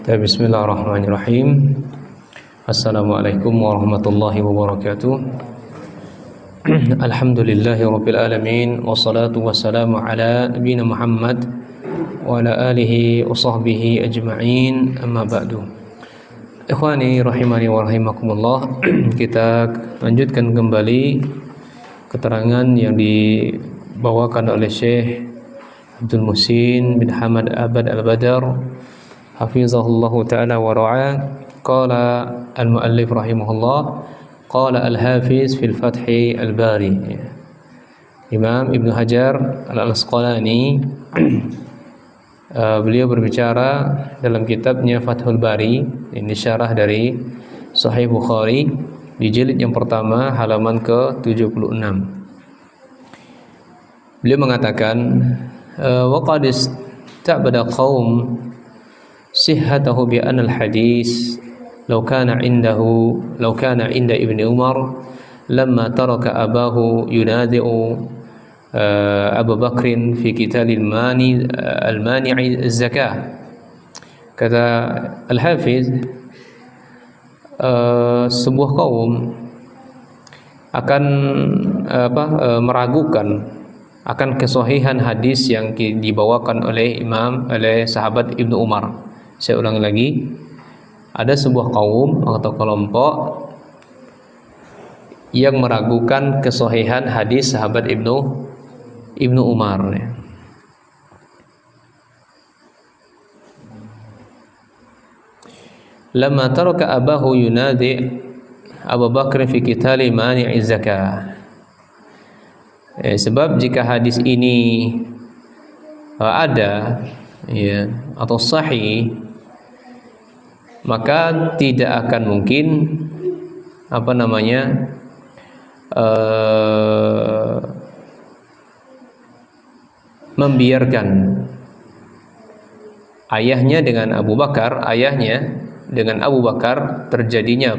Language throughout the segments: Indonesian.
Bismillahirrahmanirrahim. Assalamualaikum warahmatullahi wabarakatuh. Alhamdulillahirabbil alamin wassalatu wassalamu ala nabiyina Muhammad wa ala alihi wa sahbihi ajma'in. Amma ba'du. Ikhwani rahimani wa rahimakumullah. Kita lanjutkan kembali keterangan yang dibawakan oleh Syekh Abdul Muhsin bin Hamad Abad Al-Badar hafizahullahu ta'ala wa ra'ah. Qala al-muallif rahimahullah, qala al-hafiz fil fathi al-bari, Imam Ibnu Hajar al-Asqalani beliau berbicara dalam kitabnya Fathul Bari, ini syarah dari Sahih Bukhari di jilid yang pertama halaman ke-76. Beliau mengatakan wa qad istabada qaum sihhatahu bi anna al-hadis law kana inda Ibni Umar lamma taraka abahu yunadi'u Abu Bakrin fi qital al-mani az-zakah. Kata Al-Hafiz, sebuah kaum akan meragukan akan kesahihan hadis yang dibawakan oleh sahabat Ibnu Umar. Saya ulangi lagi, ada sebuah kaum atau kelompok yang meragukan kesahihan hadis sahabat Ibnu Umar. Lamma taraka abahu yunadi Abu Bakr fi qitali mani'i zakah. Sebab jika hadis ini ada atau sahih, maka tidak akan mungkin membiarkan ayahnya dengan Abu Bakar terjadinya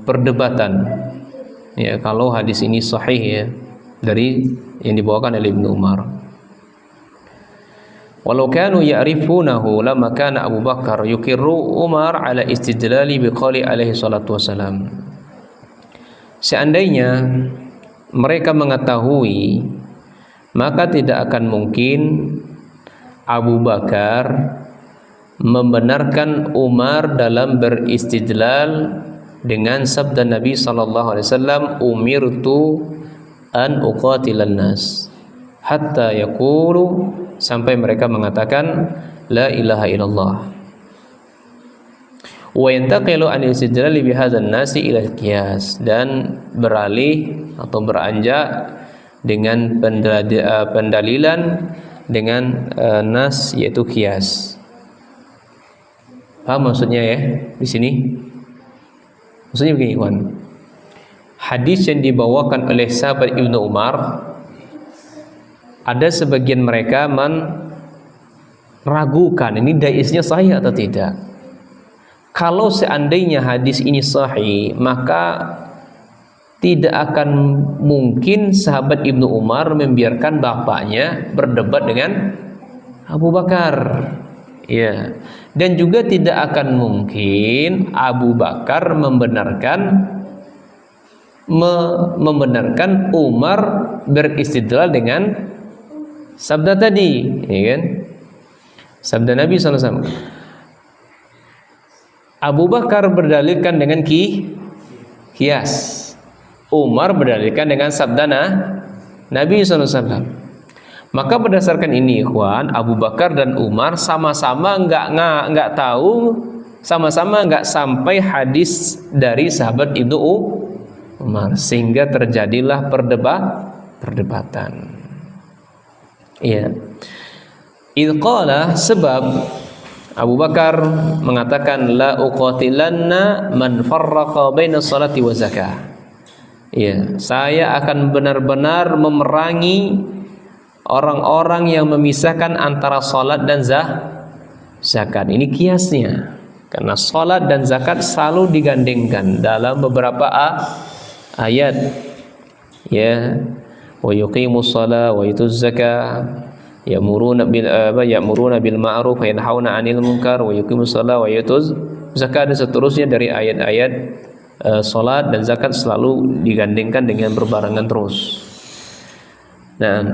perdebatan. Kalau hadis ini sahih dari yang dibawakan oleh Ibnu Umar. Walau kanu ya'rifunahu lama kana Abu Bakar yukirru Umar ala istidlali biqali alaihi salatu wassalam. Seandainya mereka mengetahui, maka tidak akan mungkin Abu Bakar membenarkan Umar dalam beristidlal dengan sabda Nabi sallallahu alaihi wasallam, umirtu an uqatilan nas hatta yaqulu, sampai mereka mengatakan la ilaha illallah. Wa yantaqilu an istidlal bi hadzal nasi ila qiyas, dan beralih atau beranjak dengan pendalilan dengan nas, yaitu qiyas. Paham maksudnya di sini? Maksudnya begini, kawan. Hadis yang dibawakan oleh sahabat Ibnu Umar, ada sebagian mereka meragukan ini daisnya sahih atau tidak. Kalau seandainya hadis ini sahih, maka tidak akan mungkin sahabat Ibnu Umar membiarkan bapaknya berdebat dengan Abu Bakar. Dan juga tidak akan mungkin Abu Bakar membenarkan Umar beristidlal dengan sabda tadi, sabda Nabi SAW. Abu Bakar berdalilkan dengan qiyas, Umar berdalilkan dengan sabda Nabi SAW. Maka berdasarkan ini, ikhwan, Abu Bakar dan Umar sama-sama enggak tahu, sama-sama enggak sampai hadis dari sahabat Ibnu Umar, sehingga terjadilah perdebatan. Idqala, sebab Abu Bakar mengatakan la uqatilanna man farraqa baina salati wa zakah. Saya akan benar-benar memerangi orang-orang yang memisahkan antara salat dan zakat. Ini kiasnya, karena salat dan zakat selalu digandengkan dalam beberapa ayat. Wa yuqimus shalah wa yutuz zakah ya'muruna bil ma'ruf wa yanhauna 'anil munkar wa yuqimus shalah wa yutuz zakat, dan seterusnya dari ayat-ayat salat dan zakat selalu digandengkan dengan berbarengan terus. Nah,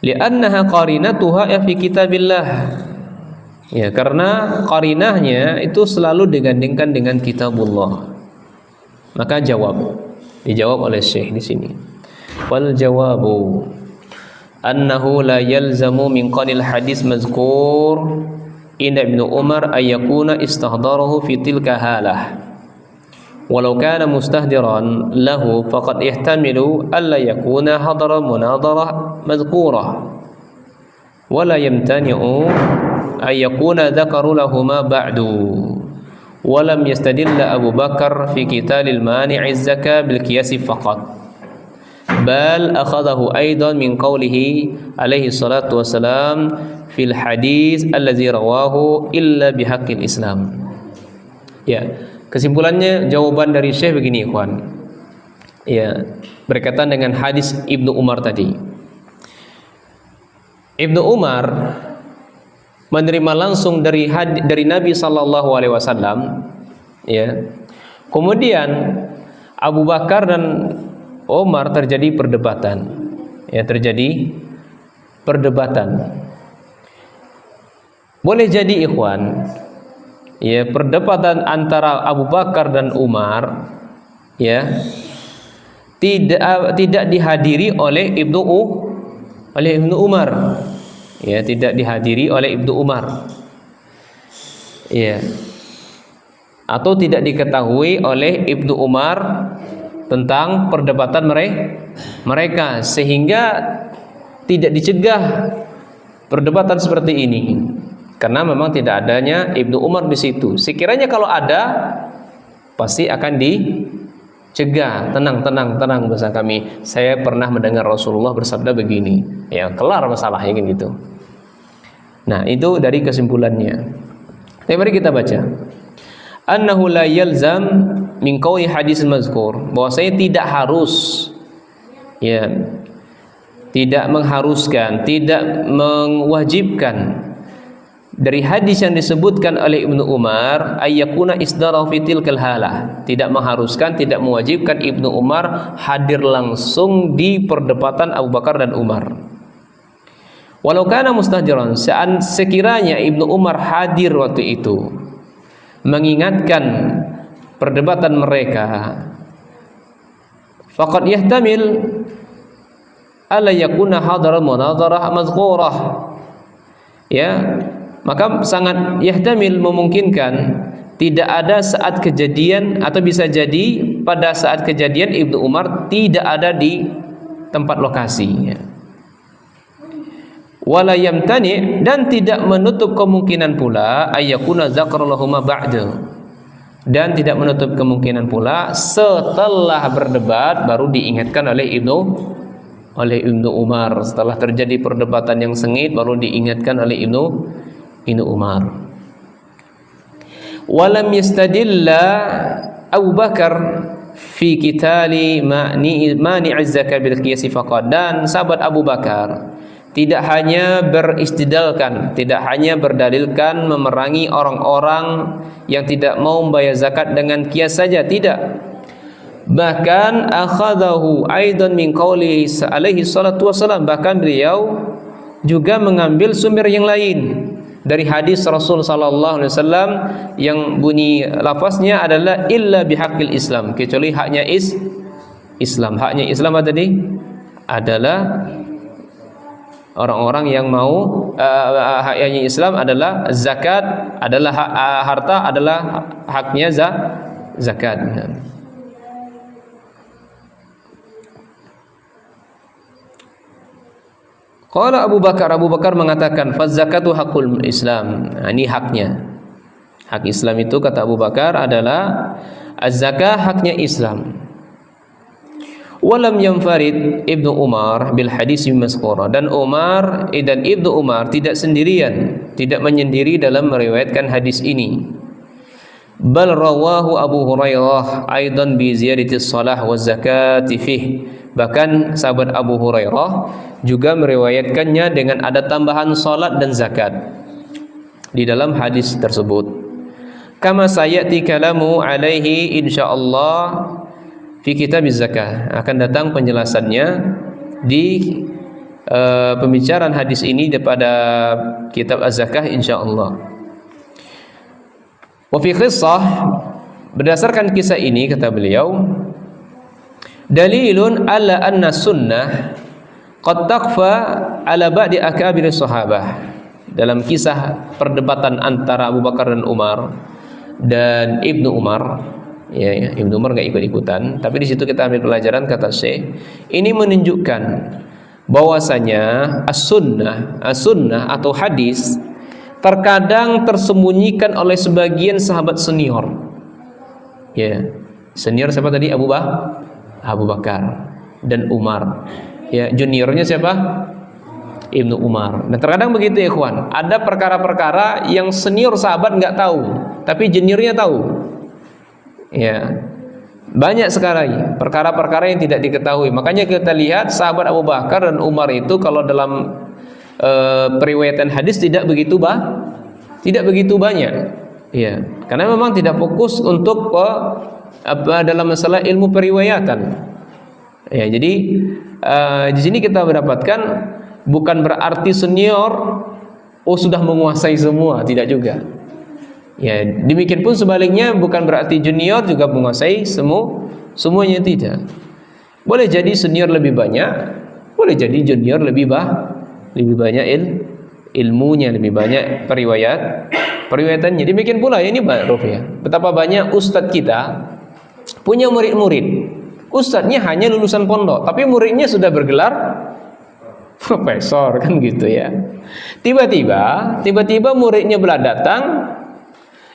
li'annaha qarinatuha fi kitabillah. Ya, karena qarinahnya itu selalu digandengkan dengan kitabullah. Maka dijawab oleh Syekh di sini. Wal jawabu annahu la yalzamu min qanil hadis mazkur inda Ibnu Umar ay yakuna istahdarahu fi tilka halah. Walau kana mustahdiran lahu faqad yahtamilu alla yakuna hadara munadarah mazkurah. Wala yamtani'u ay yakuna dzakaru lahuma ba'du. Walam yastadilla Abu Bakar fi qitalil mani'iz zakah bil qiyas faqat. Bal akhadahu aidan min qawlihi alaihi salatu wassalam fil hadis allazi rawahu illa bihaqqil Islam. Ya, kesimpulannya jawaban dari Syekh begini, ikhwan. Ya, berkaitan dengan hadis Ibnu Umar tadi. Ibnu Umar menerima langsung dari Nabi sallallahu alaihi wasallam, ya. Kemudian Abu Bakar dan Umar terjadi perdebatan. Ya, terjadi perdebatan. Boleh jadi, ikhwan, ya, perdebatan antara Abu Bakar dan Umar, ya, tidak dihadiri oleh Ibnu Umar. Ya, tidak dihadiri oleh Ibnu Umar. Ya. Atau tidak diketahui oleh Ibnu Umar tentang perdebatan mereka, sehingga tidak dicegah perdebatan seperti ini. Karena memang tidak adanya Ibnu Umar di situ. Sekiranya kalau ada, pasti akan dicegah. Tenang bahasa kami. Saya pernah mendengar Rasulullah bersabda begini. Ya, kelar masalahnya kan gitu. Nah, itu dari kesimpulannya. Tapi mari kita baca. Annahu la yalzam min qawli hadis mazkur, bahwa saya tidak harus, ya, tidak mengharuskan, tidak mewajibkan dari hadis yang disebutkan oleh Ibnu Umar ayyakuna isdara fi tilkal halah, tidak mengharuskan, tidak mewajibkan Ibnu Umar hadir langsung di perdebatan Abu Bakar dan Umar. Walau kana mustahdiran, sekiranya Ibnu Umar hadir waktu itu mengingatkan perdebatan mereka, faqad yahtamil alla yakuna hadara munadharah mazkurah, ya, maka sangat yahtamil, memungkinkan tidak ada saat kejadian, atau bisa jadi pada saat kejadian Ibnu Umar tidak ada di tempat lokasi, ya. Wala yamtani, dan tidak menutup kemungkinan pula ayyakuna zakarallahuma ba'da, dan tidak menutup kemungkinan pula setelah berdebat baru diingatkan oleh Ibnu Umar, setelah terjadi perdebatan yang sengit baru diingatkan oleh Ibnu Umar. Walam yastadilla Abu Bakar fi qitali mani'iz zakah bil qiyas faqad, dan sahabat Abu Bakar tidak hanya beristidlalkan, tidak hanya berdalilkan memerangi orang-orang yang tidak mau membayar zakat dengan kias saja, tidak. Bahkan akhadahu aidan min qauli alaihi salatu wasalam, bahkan beliau juga mengambil sumber yang lain dari hadis Rasul sallallahu alaihi wasallam yang bunyi lafaznya adalah illa bihaqqil Islam, kecuali haknya Islam. Haknya Islam apa tadi? Adalah orang-orang yang mau haknya Islam adalah zakat, adalah harta adalah haknya zakat. Qala Abu Bakar mengatakan faz zakatu hakul Islam. Nah, ini haknya. Hak Islam itu, kata Abu Bakar, adalah az-zakah, haknya Islam. Walam yanfarid Ibnu Umar bil hadis mazkura, dan Ibnu Umar tidak sendirian, tidak menyendiri dalam meriwayatkan hadis ini. Bal rawahu Abu Hurairah aidan bi ziyadatis shalah wa zakati fih, Bahkan sahabat Abu Hurairah juga meriwayatkannya dengan ada tambahan salat dan zakat di dalam hadis tersebut. Kama sayati kalamu alaihi insyaallah fi kitab zakah. Akan datang penjelasannya di pembicaraan hadis ini daripada kitab Az-Zakah insyaallah. Wa fi qissah, berdasarkan kisah ini kata beliau, dalilun ala anna sunnah qad taqfa ala ba'di akabir sahabah. Dalam kisah perdebatan antara Abu Bakar dan Umar dan Ibnu Umar, ya, Ibnu Umar enggak ikut-ikutan, tapi di situ kita ambil pelajaran kata Syekh, ini menunjukkan bahwasanya as-sunnah atau hadis terkadang tersembunyikan oleh sebagian sahabat senior. Ya, senior siapa tadi? Abu Bakar dan Umar. Ya, juniornya siapa? Ibnu Umar. Dan terkadang begitu ya ikhwan, ada perkara-perkara yang senior sahabat nggak tahu, tapi juniornya tahu. Ya, banyak sekali perkara-perkara yang tidak diketahui. Makanya kita lihat sahabat Abu Bakar dan Umar itu kalau dalam periwayatan hadis tidak begitu banyak. Ya, karena memang tidak fokus untuk dalam masalah ilmu periwayatan. Ya, jadi di sini kita mendapatkan bukan berarti senior sudah menguasai semua, tidak juga. Ya, demikian pun sebaliknya bukan berarti junior juga menguasai semuanya, tidak. Boleh jadi senior lebih banyak, boleh jadi junior lebih banyak ilmunya, lebih banyak periwayatannya. Demikian pula ini Ba'ruf ya. Betapa banyak ustadz kita punya murid-murid. Ustadznya hanya lulusan pondok, tapi muridnya sudah bergelar profesor, kan gitu ya. Tiba-tiba muridnya datang,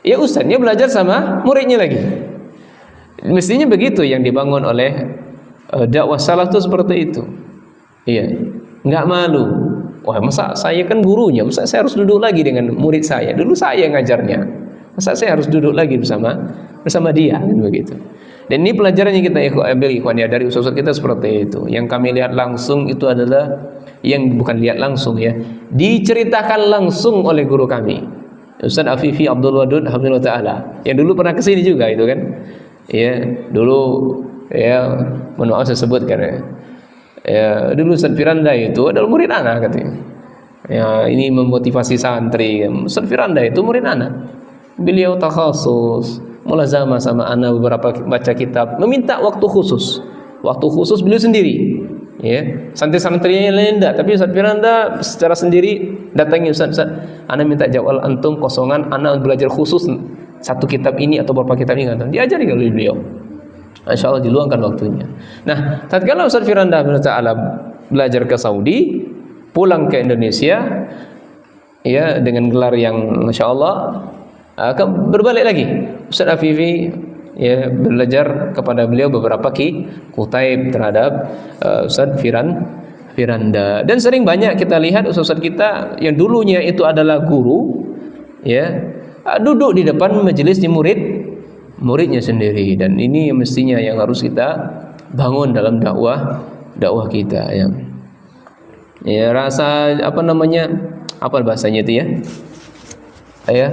ya ustadznya belajar sama muridnya lagi. Mestinya begitu yang dibangun oleh dakwah salaf itu seperti itu. Iya, nggak malu. Wah, masa saya kan gurunya, masa saya harus duduk lagi dengan murid saya? Dulu saya ngajarnya, masa saya harus duduk lagi bersama dia, kan begitu. Dan ini pelajaran yang kita ambil ikhwan ya dari ustaz kita seperti itu. Yang kami lihat langsung itu adalah yang bukan lihat langsung ya, diceritakan langsung oleh guru kami, Ustaz Afifi Abdul Wadud Alhamdulillah Ta'ala, yang dulu pernah kesini juga itu kan. Ya, dulu ya, mohon maaf saya sebut karena ya, dulu Ustaz Firanda itu adalah murid anak katanya. Ya, ini memotivasi santri. Ustaz Firanda itu murid anak. Beliau takhasus, mulazamah sama anak beberapa baca kitab, meminta waktu khusus. Waktu khusus beliau sendiri. Ya, santri-santrinya yang lain enggak, tapi Ustaz Firanda secara sendiri datangi Ustaz, ana minta jawab antum kosongan, ana belajar khusus satu kitab ini atau beberapa kitab ini, diajari oleh beliau. Insya Allah diluangkan waktunya. Nah, tatkala Ustaz Firanda bin Ta'ala belajar ke Saudi, pulang ke Indonesia, ya dengan gelar yang Masya Allah, berbalik lagi Ustaz Afifi ya belajar kepada beliau beberapa kutaib terhadap Ustaz Firanda. Dan sering banyak kita lihat ustaz kita yang dulunya itu adalah guru, ya duduk di depan majelis di muridnya sendiri. Dan ini mestinya yang harus kita bangun dalam dakwah kita ya. Ya, rasa apa bahasanya itu ya? Ya,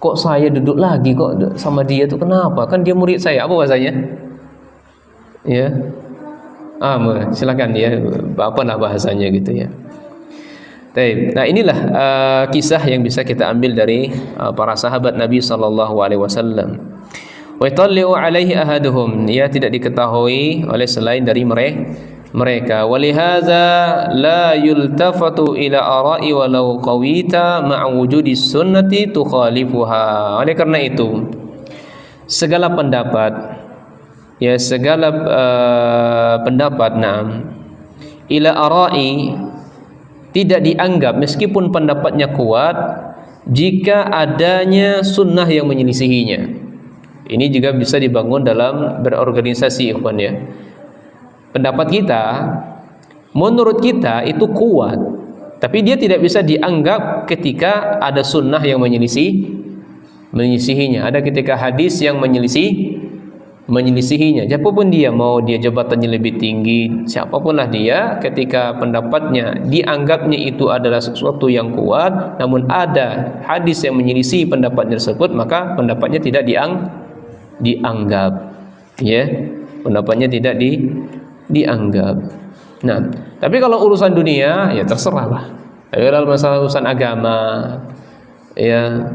kok saya duduk lagi kok sama dia tuh kenapa? Kan dia murid saya. Apa bahasanya? Ya. Silakan ya. Apalah bahasanya gitu ya. Baik. Nah, inilah kisah yang bisa kita ambil dari para sahabat Nabi sallallahu alaihi wasallam. Wa yatalli'u alaihi ahaduhum, ya tidak diketahui oleh selain dari mereka. Walihadza la yultafatu ila ara'i walau qawita ma'a wujudi sunnati tukhalifuha. Oleh karena itu segala pendapat ila ara'i tidak dianggap meskipun pendapatnya kuat jika adanya sunnah yang menyelisihinya. Ini juga bisa dibangun dalam berorganisasi ikhwan ya. Pendapat kita, menurut kita itu kuat, tapi dia tidak bisa dianggap ketika ada sunnah yang menyelisihinya. Ada ketika hadis yang menyelisihinya. Siapapun dia, mau dia jabatannya lebih tinggi, siapapunlah dia, ketika pendapatnya dianggapnya itu adalah sesuatu yang kuat, namun ada hadis yang menyelisih pendapat tersebut, maka pendapatnya tidak dianggap, ya, pendapatnya tidak dianggap. Nah, tapi kalau urusan dunia, ya terserahlah. Tapi kalau masalah urusan agama, ya,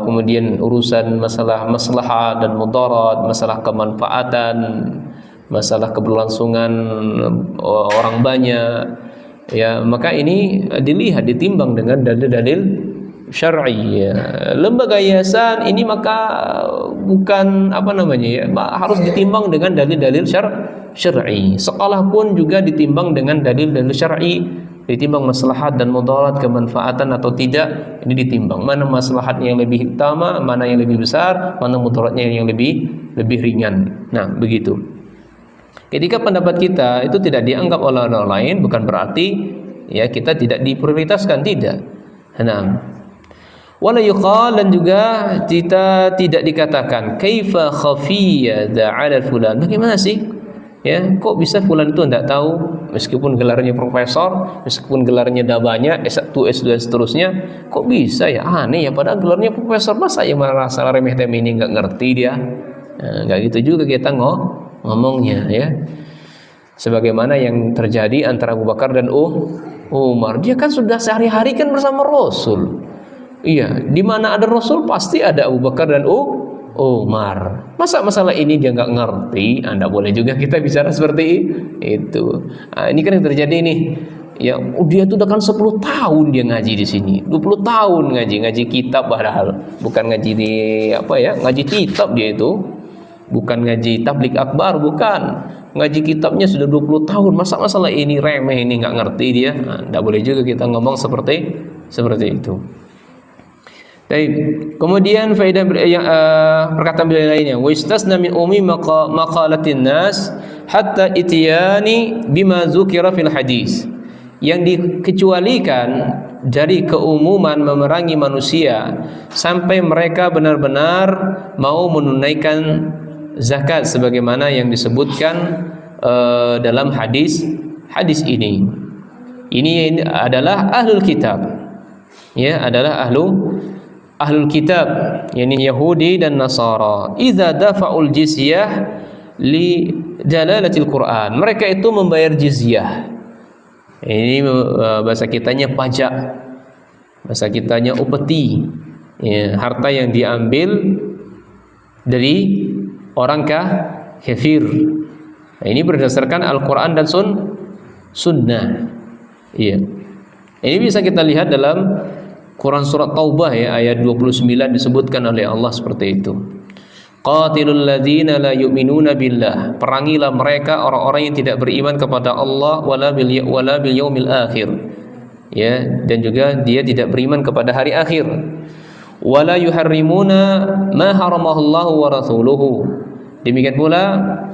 kemudian urusan masalah maslahat dan mudarat, masalah kemanfaatan, masalah keberlangsungan orang banyak, ya, maka ini dilihat, ditimbang dengan dalil-dalil syar'i, ya. Lembaga yayasan ini maka bukan harus ditimbang dengan dalil-dalil syar'i. Sekolah pun juga ditimbang dengan dalil-dalil syar'i, ditimbang maslahat dan mudarat, kemanfaatan atau tidak, ini ditimbang mana maslahatnya yang lebih utama, mana yang lebih besar, mana mudaratnya yang lebih ringan. Nah, begitu. Ketika pendapat kita itu tidak dianggap oleh orang lain, bukan berarti ya kita tidak diprioritaskan, tidak. Nah, wala yuqal, dan juga kita tidak dikatakan kaifa khafiyya 'ala fulan. Bagaimana sih? Ya, kok bisa fulan itu tidak tahu, meskipun gelarnya profesor, meskipun gelarnya dabanya S1, S2 seterusnya, kok bisa ya? Aneh ya, padahal gelarnya profesor, masa ya masalah remeh temeh ini nggak ngerti dia. Nah, nggak gitu juga kita ngomongnya, ya. Sebagaimana yang terjadi antara Abu Bakar dan Umar, dia kan sudah sehari-hari kan bersama Rasul. Iya, di mana ada Rasul pasti ada Abu Bakar dan Umar. Masa masalah ini dia nggak ngerti? Anda boleh juga kita bicara seperti itu. Nah, ini kan yang terjadi nih. Ya, dia tuh udah kan 10 tahun dia ngaji di sini. 20 tahun ngaji kitab, padahal bukan ngaji di ngaji kitab dia itu. Bukan ngaji tablik akbar, bukan. Ngaji kitabnya sudah 20 tahun. Masa masalah ini remeh, ini nggak ngerti dia? Nah, nggak boleh juga kita ngomong seperti itu. Baik. Kemudian faedah yang perkataan beliau lainnya, wa istasna min ummi maqalatin nas hatta itiyani bima dzukira fil hadis. Yang dikecualikan dari keumuman memerangi manusia sampai mereka benar-benar mau menunaikan zakat sebagaimana yang disebutkan dalam hadis ini. Ini adalah ahlul kitab. Ya, adalah ahlul kitab, yakni Yahudi dan Nasara. Idza dafa'ul jizyah li dalalatil Quran. Mereka itu membayar jizyah. Ini bahasa kitanya pajak. Bahasa kitanya upeti. Ya, harta yang diambil dari orang kafir. Nah, ini berdasarkan Al-Qur'an dan sunnah. Iya. Ini bisa kita lihat dalam Quran surat Taubah, ya, ayat 29 disebutkan oleh Allah seperti itu. Qatilul ladzina la yu'minuna billah. Perangilah mereka orang-orang yang tidak beriman kepada Allah wala bil yaumil akhir. Ya, dan juga dia tidak beriman kepada hari akhir. Wala yuharrimuna ma haramallahu wa rasuluhu. Demikian pula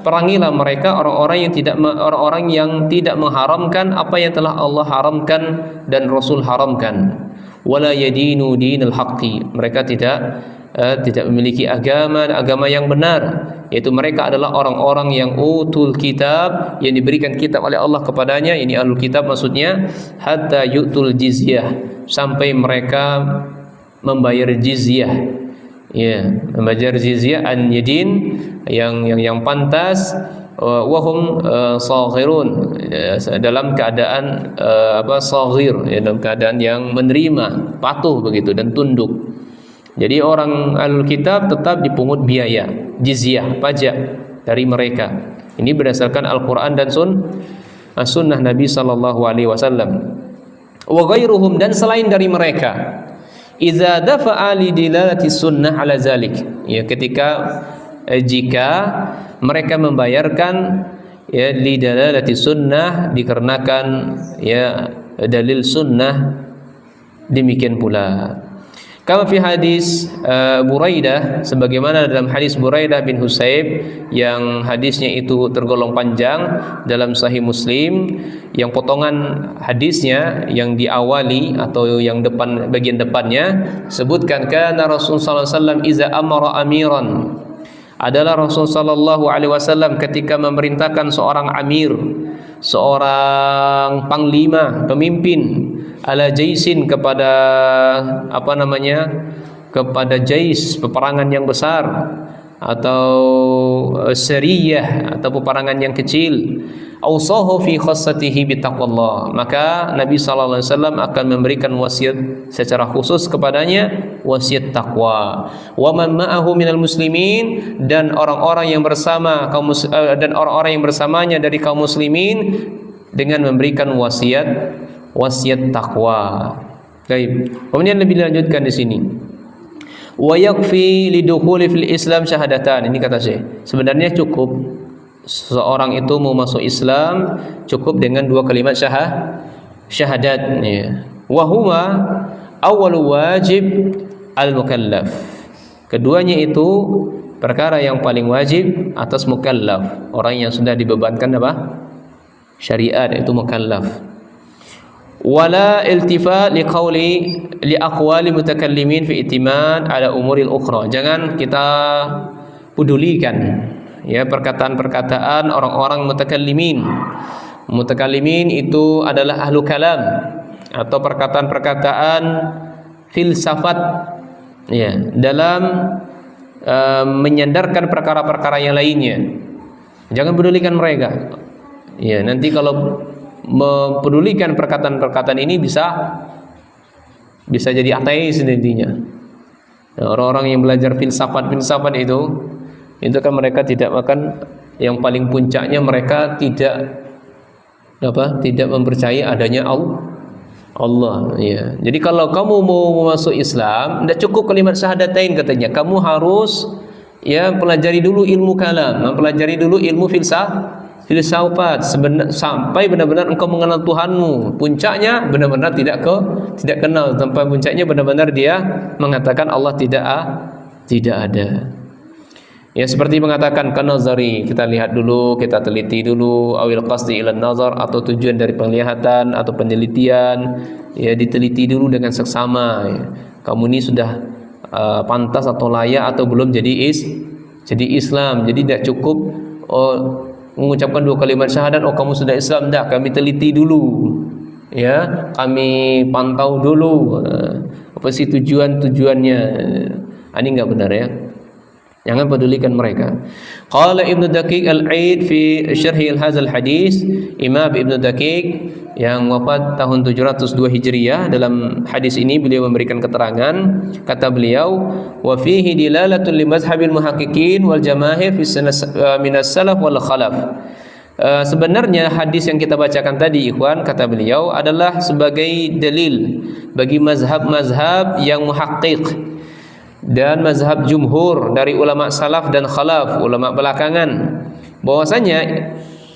perangilah mereka orang-orang yang tidak mengharamkan apa yang telah Allah haramkan dan Rasul haramkan. Wala yadinu dinal haqqi. Mereka tidak memiliki agama yang benar, yaitu mereka adalah orang-orang yang utul kitab, yang diberikan kitab oleh Allah kepadanya. Ini ahlul kitab maksudnya, hatta yu'tul jizyah, sampai mereka membayar jizyah. Ya, membayar jizyah an yadin, yang pantas, wahum saghirun, dalam keadaan saghir, ya, dalam keadaan yang menerima, patuh begitu dan tunduk. Jadi orang ahlul kitab tetap dipungut biaya jizyah, pajak dari mereka. Ini berdasarkan Al-Qur'an dan sunnah Nabi sallallahu alaihi wasallam. Wa ghairuhum, dan selain dari mereka, idza dafa'a li dilalati sunnah ala zalik, ya, jika mereka membayarkan, ya, li dalalati sunnah, dikarenakan, ya, dalil sunnah, demikian pula. Kama fi hadis Buraidah, sebagaimana dalam hadis Buraidah bin Husayb yang hadisnya itu tergolong panjang dalam Sahih Muslim, yang potongan hadisnya yang diawali atau yang bagian depannya sebutkan, kana Rasulullah sallallahu alaihi wasallam iza amara amiran adalah Rasul sallallahu alaihi wasallam ketika memerintahkan seorang amir, seorang panglima, pemimpin ala jaisin kepada kepada jais, peperangan yang besar, atau seriyah, atau peperangan yang kecil. Awsahu fi khassatihi bitaqwallah, maka Nabi sallallahu alaihi wasallam akan memberikan wasiat secara khusus kepadanya, wasiat takwa. Wa man ma'ahu minal muslimin, dan orang-orang yang bersama dan orang-orang yang bersamanya dari kaum muslimin dengan memberikan wasiat takwa. Baik. Kemudian lebih dilanjutkan di sini. Wa yakfi lidukhuli fil Islam syahadatan. Ini kata Syekh. Sebenarnya cukup seseorang itu mau masuk Islam cukup dengan dua kalimat syahadat, ya. Wa huwa awwalu wajib al-mukallaf. Keduanya itu perkara yang paling wajib atas mukallaf, orang yang sudah dibebankan syariat, itu mukallaf. Wala iltifat li aqwali mutakallimin fi itiman ala umuril ukhra. Jangan kita pedulikan, ya, perkataan-perkataan orang-orang mutakallimin. Mutakallimin itu adalah ahlu kalam, atau perkataan-perkataan filsafat, ya, dalam menyandarkan perkara-perkara yang lainnya. Jangan pedulikan mereka. Ya, nanti kalau mempedulikan perkataan-perkataan ini bisa jadi ateis nantinya. Orang-orang yang belajar filsafat itu kan mereka tidak makan, yang paling puncaknya mereka tidak mempercayai adanya Allah, ya. Jadi kalau kamu mau masuk Islam, tidak cukup kalimat syahadatain katanya. Kamu harus, ya, pelajari dulu ilmu kalam, mempelajari dulu ilmu filsafat sampai benar-benar engkau mengenal Tuhanmu. Puncaknya benar-benar tidak kenal, sampai puncaknya benar-benar dia mengatakan Allah tidak ada. Ya, seperti mengatakan kanazari, kita lihat dulu, kita teliti dulu, awil qasdi ila nazar, atau tujuan dari penglihatan atau penelitian, ya, diteliti dulu dengan seksama, ya. Kamu ini sudah pantas atau layak atau belum jadi Islam. Jadi tidak cukup mengucapkan dua kalimat syahadat, kamu sudah Islam. Tidak, kami teliti dulu, ya, kami pantau dulu apa sih tujuannya. Ini enggak benar, ya. Jangan pedulikan mereka. Qala Ibnu Daqiq Al-Aid fi syarhi hadzal hadis, Imam Ibnu Daqiq yang wafat tahun 702 Hijriah, dalam hadis ini beliau memberikan keterangan, kata beliau, wa fihi dilalatun li mazhabil muhaqqiqin wal jamaahir fi minas salaf wal khalaf. Sebenarnya hadis yang kita bacakan tadi, ikhwan, kata beliau, adalah sebagai dalil bagi mazhab-mazhab yang muhaqqiq dan mazhab jumhur dari ulama salaf dan khalaf, ulama belakangan, bahwasanya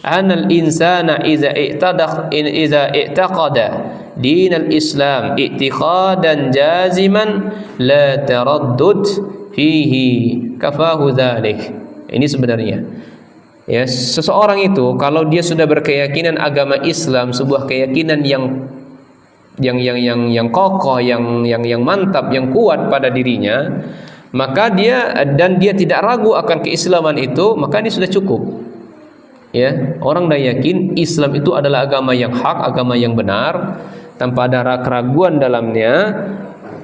anal insana iza i'taqada dinal Islam i'tiqadan jaziman la taraddud fihi kafahu dzalik. Ini sebenarnya, ya, seseorang itu kalau dia sudah berkeyakinan agama Islam, sebuah keyakinan yang kokoh, yang mantap, yang kuat pada dirinya, maka dia tidak ragu akan keislaman itu, maka ini sudah cukup. Ya, orang dah yakin Islam itu adalah agama yang hak, agama yang benar, tanpa ada keraguan dalamnya,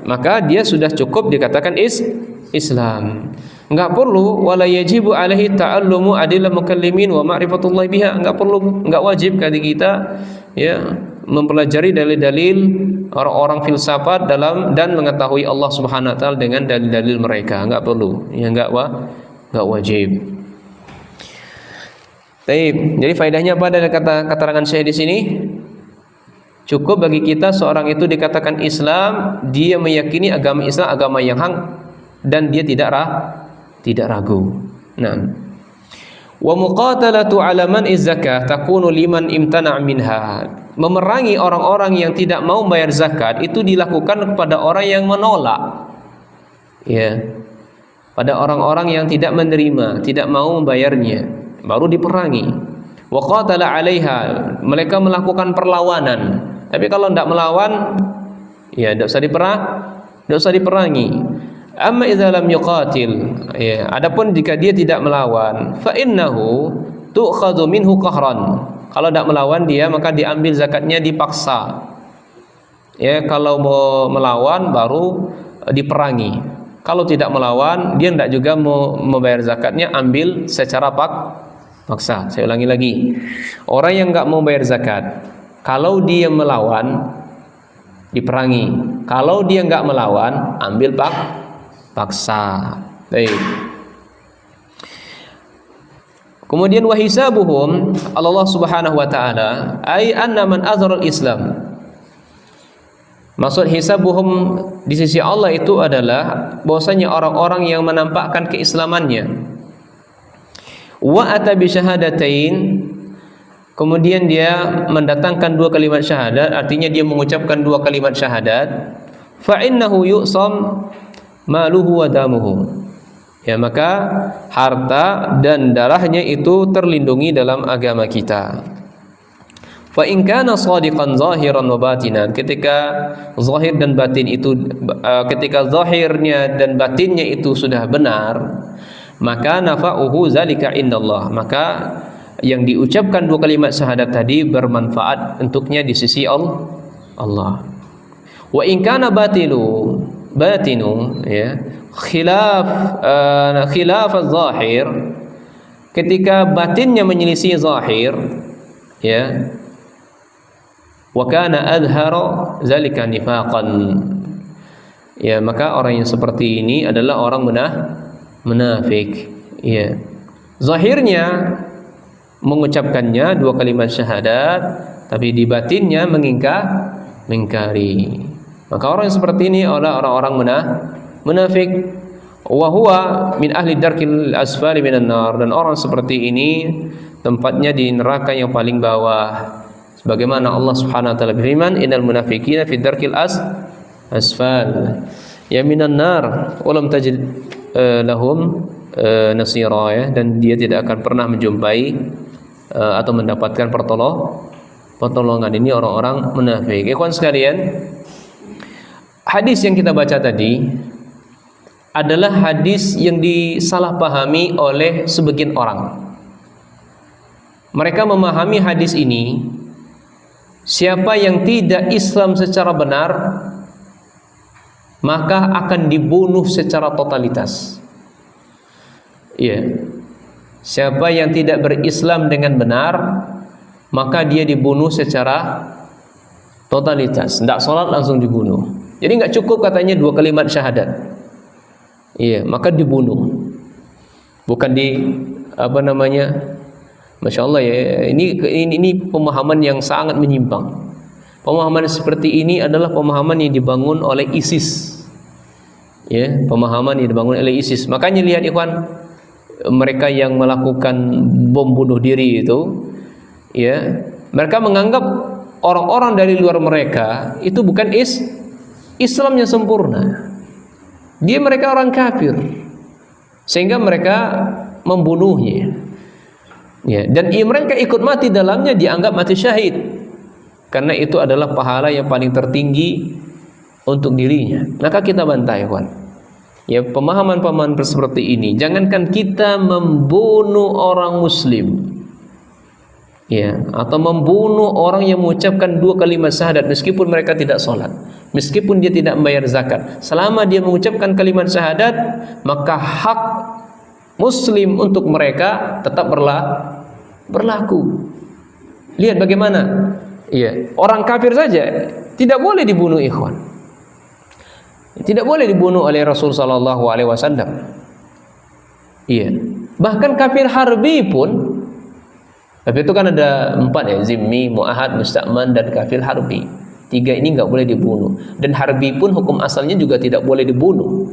maka dia sudah cukup dikatakan Islam. Enggak perlu wala yajibu alaihi ta'allumu adillah mukallimin wa ma'rifatullah biha. Enggak wajib bagi kita, ya, mempelajari dalil-dalil orang-orang filsafat dan mengetahui Allah Subhanahu wa taala dengan dalil-dalil mereka. Enggak perlu, ya, enggak wajib. Baik, jadi faedahnya apa dari keterangan saya di sini? Cukup bagi kita seorang itu dikatakan Islam, dia meyakini agama Islam agama yang hak dan dia tidak ragu. Nah, wa muqatalatu ala man zakah takunu liman imtana' minha. Memerangi orang-orang yang tidak mau bayar zakat itu dilakukan kepada orang yang menolak, ya, pada orang-orang yang tidak menerima, tidak mau membayarnya, baru diperangi. Wa qatala 'alaiha, mereka melakukan perlawanan. Tapi kalau tidak melawan, ya tidak usah diperangi. Amma idza lam yuqatil, ya, adapun jika dia tidak melawan, fa innahu tu'khadhu minhu qahran. Kalau tidak melawan dia, maka diambil zakatnya dipaksa. Ya, kalau mau melawan baru diperangi. Kalau tidak melawan, dia tidak juga mau membayar zakatnya, ambil secara paksa. Saya ulangi lagi. Orang yang enggak mau bayar zakat, kalau dia melawan, diperangi. Kalau dia enggak melawan, ambil paksa. Baik. Kemudian wa hisabuhum Allah Subhanahu wa taala ay anna man azhara al-Islam. Maksud hisabuhum di sisi Allah itu adalah bahwasanya orang-orang yang menampakkan keislamannya. Wa ata bi syahadatain, kemudian dia mendatangkan dua kalimat syahadat, artinya dia mengucapkan dua kalimat syahadat, fa innahu yu'sam maluhu wa damuhu. Ya, maka harta dan darahnya itu terlindungi dalam agama kita. Fa in kana shadiqan zahiran wa batinan, ketika zahir dan batin itu ketika zahirnya dan batinnya itu sudah benar, maka nafa'uhu zalika indallah, maka yang diucapkan dua kalimat syahadat tadi bermanfaat untuknya di sisi Allah. Wa in kana batinu, ya, khilaf az-zahir, ketika batinnya menyelisih zahir, ya, wa kana adhara zalika nifaqan, ya, maka orang yang seperti ini adalah orang munafik, ya. Zahirnya mengucapkannya dua kalimat syahadat, tapi di batinnya mengingkari. Maka orang yang seperti ini adalah orang-orang munafik. Wa huwa min ahli darkil asfali minan nar, dan orang seperti ini tempatnya di neraka yang paling bawah. Sebagaimana Allah Subhanahu wa taala berfirman, innal munafiqina fi darkil asfal ya minan nar wa lam tajid lahum nasira, ya, dan dia tidak akan pernah menjumpai atau mendapatkan pertolongan. Ini orang-orang munafik. Ikhwan sekalian, hadis yang kita baca tadi adalah hadis yang disalahpahami oleh sebagian orang. Mereka memahami hadis ini, siapa yang tidak Islam secara benar maka akan dibunuh secara totalitas. Iya. Siapa yang tidak berislam dengan benar maka dia dibunuh secara totalitas. Tidak sholat langsung dibunuh. Jadi nggak cukup katanya dua kalimat syahadat. Iya, maka dibunuh. Bukan Masya Allah, ya, ini pemahaman yang sangat menyimpang. Pemahaman seperti ini adalah pemahaman yang dibangun oleh ISIS. Ya, pemahaman yang dibangun oleh ISIS. Makanya lihat ikhwan, mereka yang melakukan bom bunuh diri itu, ya, mereka menganggap orang-orang dari luar mereka itu bukan Islam yang sempurna. Mereka orang kafir, sehingga mereka membunuhnya. Ya, dan mereka ikut mati dalamnya, dianggap mati syahid, karena itu adalah pahala yang paling tertinggi untuk dirinya. Maka kita bantai, kawan. Ya, pemahaman-pemahaman seperti ini, jangankan kita membunuh orang muslim, ya, atau membunuh orang yang mengucapkan dua kalimat syahadat meskipun mereka tidak sholat, meskipun dia tidak membayar zakat, selama dia mengucapkan kalimat syahadat, maka hak muslim untuk mereka tetap berlaku. Lihat bagaimana, iya, orang kafir saja tidak boleh dibunuh, ikhwan. Tidak boleh dibunuh oleh Rasul sallallahu alaihi wasallam. Iya. Bahkan kafir harbi pun, tapi itu kan ada 4, ya, zimmi, muahad, musta'man, dan kafir harbi. 3 ini nggak boleh dibunuh. Dan harbi pun hukum asalnya juga tidak boleh dibunuh.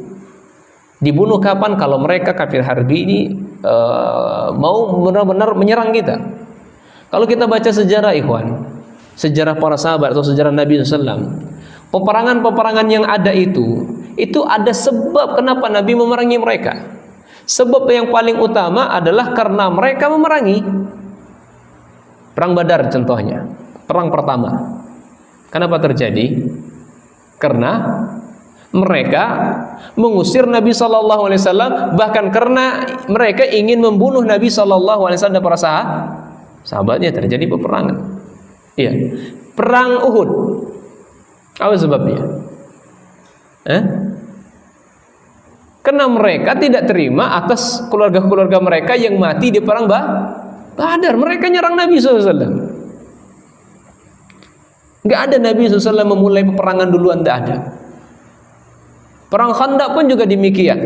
Dibunuh kapan? Kalau mereka kafir harbi ini mau benar-benar menyerang kita. Kalau kita baca sejarah, ikhwan, sejarah para sahabat atau sejarah Nabi SAW, peperangan-peperangan yang ada itu ada sebab kenapa Nabi memerangi mereka. Sebab yang paling utama adalah karena mereka memerangi. Perang Badar contohnya, perang pertama. Kenapa terjadi? Karena Mereka mengusir Nabi Shallallahu Alaihi Wasallam bahkan karena mereka ingin membunuh Nabi Shallallahu Alaihi Wasallam dan para sahabatnya. Terjadi peperangan. Iya, perang Uhud. Apa sebabnya? Karena mereka tidak terima atas keluarga-keluarga mereka yang mati di perang Badar. Mereka nyerang Nabi SAW. Nggak ada Nabi SAW memulai peperangan duluan, tidak ada. Perang Khandaq pun juga demikian.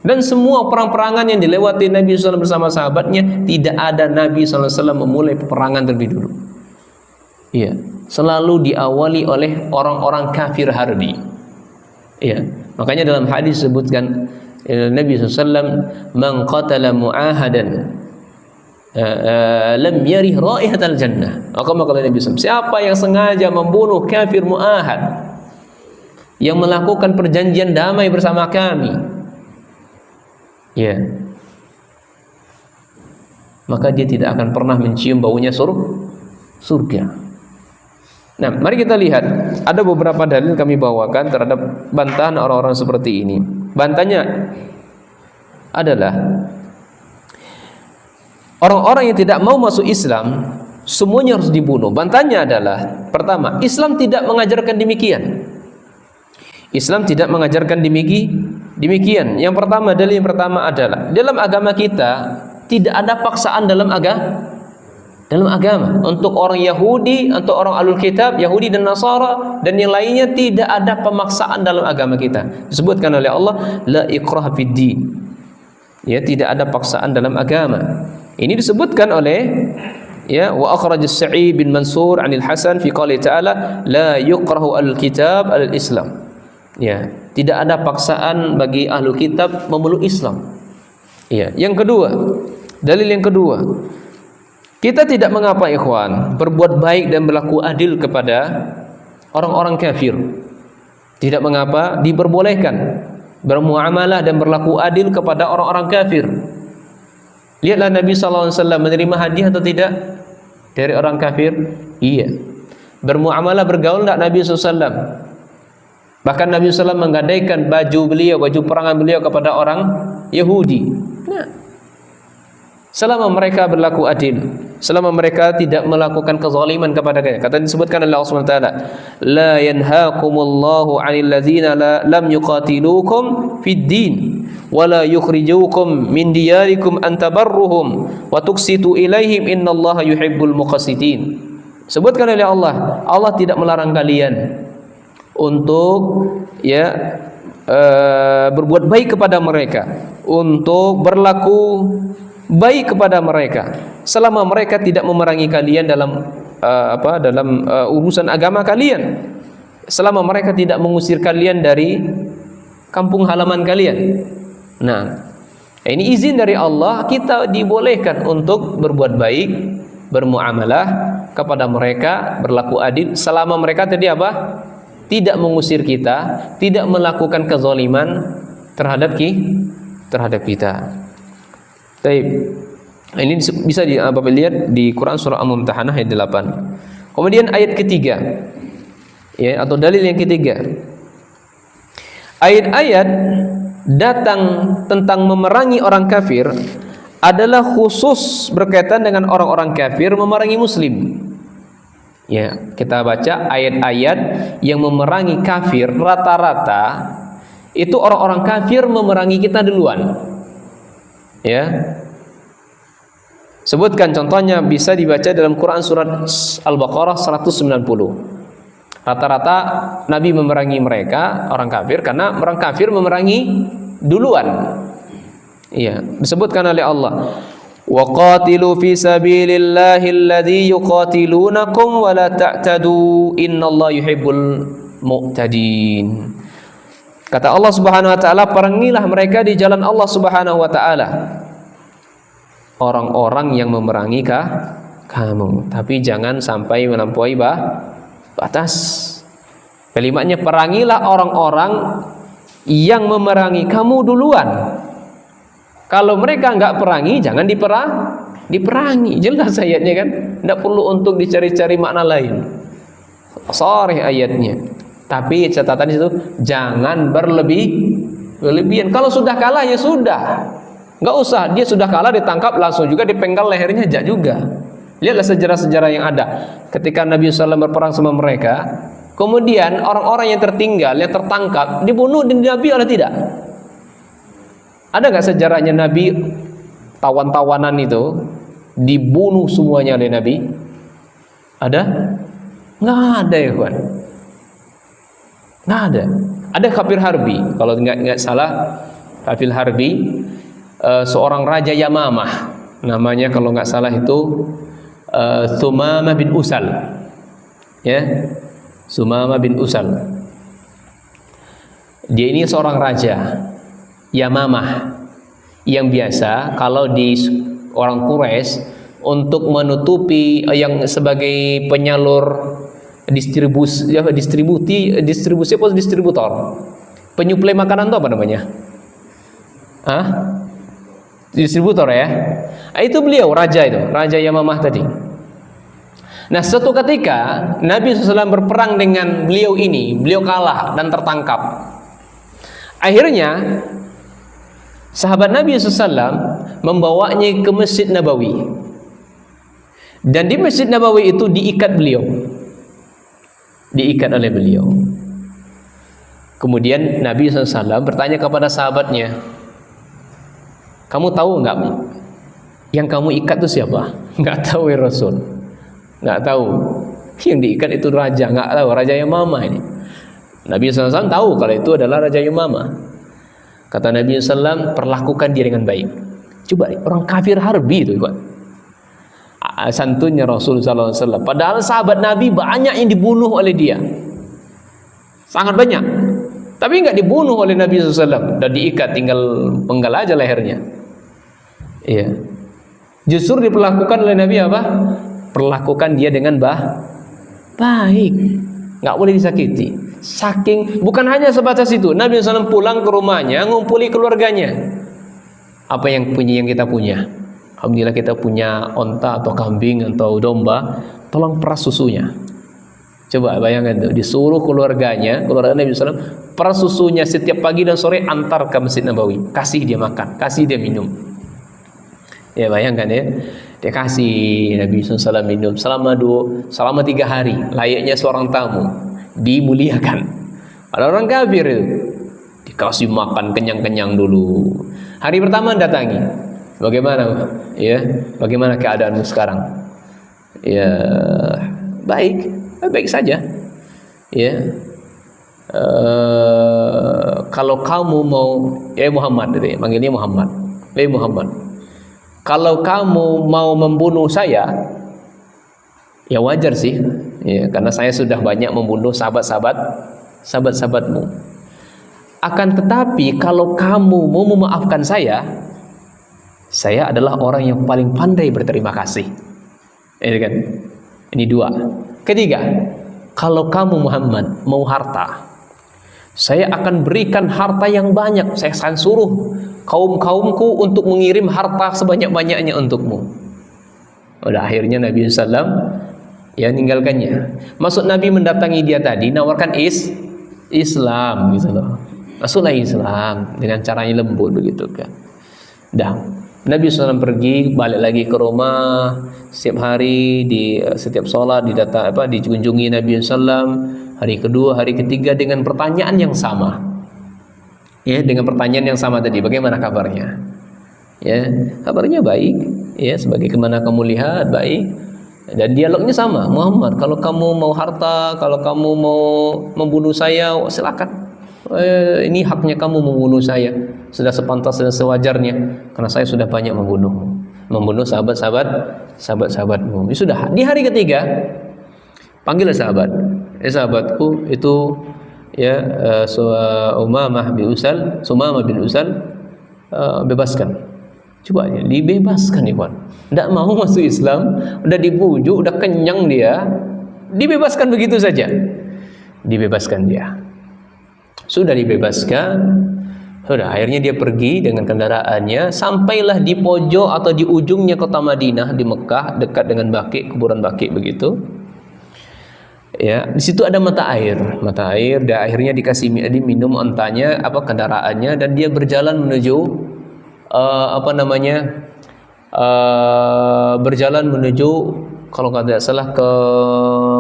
Dan semua perang-perangan yang dilewati Nabi SAW bersama sahabatnya, tidak ada Nabi SAW memulai peperangan terlebih dulu. Iya, selalu diawali oleh orang-orang kafir harbi. Iya, makanya dalam hadis disebutkan Nabi SAW, "Man qatala mu'ahadan lam yarih raihatal jannah." Maka Nabi SAW, siapa yang sengaja membunuh kafir mu'ahad, yang melakukan perjanjian damai bersama kami, ya, maka dia tidak akan pernah mencium baunya surga. Nah, mari kita lihat, ada beberapa dalil kami bawakan terhadap bantahan orang-orang seperti ini. Bantahannya adalah orang-orang yang tidak mau masuk Islam semuanya harus dibunuh. Bantahannya adalah, pertama, Islam tidak mengajarkan demikian. Islam tidak mengajarkan demikian. Yang pertama, dalil yang pertama adalah dalam agama kita tidak ada paksaan dalam agama. Untuk orang Yahudi, untuk orang Ahlul Kitab, Yahudi dan Nasara dan yang lainnya, tidak ada pemaksaan dalam agama kita. Disebutkan oleh Allah, la ikrah fid din. Ya, tidak ada paksaan dalam agama. Ini disebutkan oleh wa akhraj Sa'id bin Mansur 'anil Hasan fi qouli ta'ala la yukrahu al-kitab al-Islam. Ya, tidak ada paksaan bagi Ahlul Kitab memeluk Islam. Ya, yang kedua, dalil yang kedua, kita tidak mengapa ikhwan berbuat baik dan berlaku adil kepada orang-orang kafir. Tidak mengapa, diperbolehkan bermuamalah dan berlaku adil kepada orang-orang kafir. Lihatlah Nabi SAW menerima hadiah atau tidak dari orang kafir? Iya. Bermuamalah, bergaul tidak Nabi SAW? Bahkan Nabi SAW menggadaikan baju perangan beliau kepada orang Yahudi. Nah, selama mereka berlaku adil, selama mereka tidak melakukan kezaliman kepada kita. Kata disebutkan oleh Allah SWT, la yanhaakumullahu 'anil ladzina lam yuqatilukum fid din wa la yukhrijukum min diyarikum an tabarruhum wa tuqsitu ilaihim innallaha yuhibbul muqsitin. Sebutkan oleh Allah, Allah tidak melarang kalian untuk berbuat baik kepada mereka, untuk berlaku baik kepada mereka selama mereka tidak memerangi kalian dalam urusan agama kalian, selama mereka tidak mengusir kalian dari kampung halaman kalian. Nah, ini izin dari Allah, kita dibolehkan untuk berbuat baik, bermuamalah kepada mereka, berlaku adil selama mereka tidak mengusir kita, tidak melakukan kezaliman terhadap kita. Baik. Ini bisa Bapak lihat di Quran surah Al-Mumtahanah ayat 8. Kemudian ayat ketiga, ya, atau dalil yang ketiga. Ayat-ayat datang tentang memerangi orang kafir adalah khusus berkaitan dengan orang-orang kafir memerangi muslim. Ya, kita baca ayat-ayat yang memerangi kafir, rata-rata itu orang-orang kafir memerangi kita duluan. Ya. Sebutkan contohnya, bisa dibaca dalam Quran surat Al-Baqarah 190. Rata-rata Nabi memerangi mereka, orang kafir, karena orang kafir memerangi duluan. Iya, disebutkan oleh Allah, wa qatilu fi sabilillahi alladhi yuqatilunakum wa la ta'tadu innallaha yuhibbul mu'tadin. Kata Allah Subhanahu wa taala, perangilah mereka di jalan Allah Subhanahu wa taala, orang-orang yang memerangi kamu, tapi jangan sampai melampaui batas. Kalimatnya, perangilah orang-orang yang memerangi kamu duluan. Kalau mereka enggak perangi, jangan diperangi. Jelas ayatnya kan, tidak perlu untuk dicari-cari makna lain. Sharih ayatnya. Tapi catatan itu jangan berlebihan. Kalau sudah kalah ya sudah, nggak usah. Dia sudah kalah ditangkap langsung juga dipenggal lehernya aja juga. Lihatlah sejarah-sejarah yang ada. Ketika Nabi SAW berperang sama mereka, kemudian orang-orang yang tertinggal, yang tertangkap, dibunuh di Nabi atau tidak? Ada nggak sejarahnya Nabi tawan-tawanan itu dibunuh semuanya oleh Nabi? Ada? Nggak ada ya kawan. Nggak ada. Ada kafir harbi. Kalau nggak salah, kafir harbi seorang raja Yamamah. Namanya kalau nggak salah itu Sumamah bin Usal. Ya, Sumamah bin Usal. Dia ini seorang raja Yamamah yang biasa kalau di orang Quraisy untuk menutupi yang sebagai penyalur distribusi apa distributor penyuplai makanan itu apa namanya? Distributor ya. Itu beliau raja Yamamah tadi. Nah, suatu ketika Nabi SAW berperang dengan beliau ini, beliau kalah dan tertangkap. Akhirnya sahabat Nabi SAW membawanya ke Masjid Nabawi. Dan di Masjid Nabawi itu diikat oleh beliau. Kemudian Nabi SAW bertanya kepada sahabatnya, kamu tahu nggak yang kamu ikat itu siapa? Nggak tahu ya Rasul. Nggak tahu. Yang diikat itu raja, nggak tahu, raja Yamamah ini. Nabi SAW tahu kalau itu adalah raja Yamamah. Kata Nabi SAW, perlakukan dia dengan baik. Coba orang kafir harbi itu, Pak. Santunnya Rasul SAW. Padahal sahabat Nabi banyak yang dibunuh oleh dia, sangat banyak. Tapi nggak dibunuh oleh Nabi SAW, dan diikat, tinggal penggal aja lehernya. Iya. Justru diperlakukan oleh Nabi apa? Perlakukan dia dengan baik, nggak boleh disakiti. Saking bukan hanya sebatas itu, Nabi SAW pulang ke rumahnya, ngumpuli keluarganya. Apa yang kita punya? Alhamdulillah kita punya onta atau kambing atau domba, tolong peras susunya. Coba bayangkan tuh, disuruh keluarga Nabi SAW peras susunya setiap pagi dan sore, antar ke Masjid Nabawi, kasih dia makan, kasih dia minum. Ya bayangkan ya, dia kasih Nabi SAW minum selama 3 hari, layaknya seorang tamu, dimuliakan. Ada orang kafir itu dikasih makan kenyang-kenyang dulu. Hari pertama datangi, bagaimana ya, bagaimana keadaanmu sekarang? Ya baik saja ya. Kalau kamu mau, Muhammad, manggilnya Muhammad, Muhammad, kalau kamu mau membunuh saya, ya wajar sih ya, karena saya sudah banyak membunuh sahabat-sahabatmu. Akan tetapi kalau kamu mau memaafkan saya adalah orang yang paling pandai berterima kasih. Ini kan, ini 2. Ketiga, kalau kamu Muhammad mau harta, saya akan berikan harta yang banyak. Saya akan suruh kaum-kaumku untuk mengirim harta sebanyak-banyaknya untukmu. Udah, akhirnya Nabi SAW ya ninggalkannya. Maksud Nabi mendatangi dia tadi, nawarkan Islam gitu loh. Masuklah Islam dengan caranya lembut begitu kan. Dah, Nabi SAW pergi, balik lagi ke rumah. Setiap hari setiap sholat dikunjungi Nabi SAW. Hari kedua, hari ketiga dengan pertanyaan yang sama. Ya, dengan pertanyaan yang sama tadi, bagaimana kabarnya? Ya, kabarnya baik. Ya, sebagaimana kamu lihat baik. Dan dialognya sama, Muhammad, kalau kamu mau harta, kalau kamu mau membunuh saya, silakan. Ini haknya kamu membunuh saya, sudah sepantas dan sewajarnya, karena saya sudah banyak membunuh sahabatmu. Sudah di hari ketiga, panggillah sahabatku itu ya, Sumamah bin Usal, bebaskan. Coba ya, dibebaskan ikhwan. Tidak mau masuk Islam, udah dibujuk, udah kenyang dia, dibebaskan begitu saja. Dibebaskan dia. Sudah dibebaskan, akhirnya dia pergi dengan kendaraannya, sampailah di pojok atau di ujungnya kota Madinah di Mekah, dekat dengan Baqi, kuburan Baqi begitu. Ya, di situ ada mata air, dan akhirnya dikasih diminum ontanya, kendaraannya, dan dia berjalan menuju berjalan menuju, kalau nggak salah, ke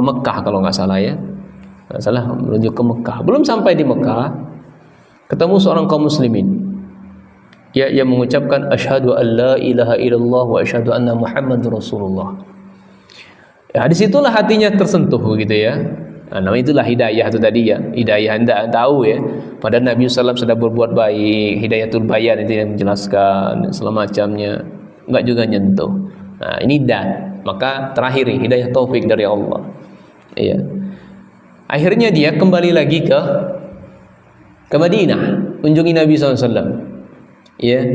Mekah, kalau nggak salah ya, nggak salah, menuju ke Mekah. Belum sampai di Mekah, ketemu seorang kaum muslimin, ya, yang mengucapkan asyhadu an la ilaha illallah wa asyhadu anna muhammadur rasulullah. Ya, disitulah hatinya tersentuh gitu ya. Nah, namanya itulah hidayah itu tadi ya. Hidayah Anda tahu ya. Padahal Nabi SAW sudah berbuat baik, hidayatul bayan itu yang menjelaskan segala macamnya, enggak juga nyentuh. Nah, ini dan maka terakhir hidayah taufik dari Allah. Iya. Akhirnya dia kembali lagi ke Madinah, kunjungi Nabi SAW. Ya,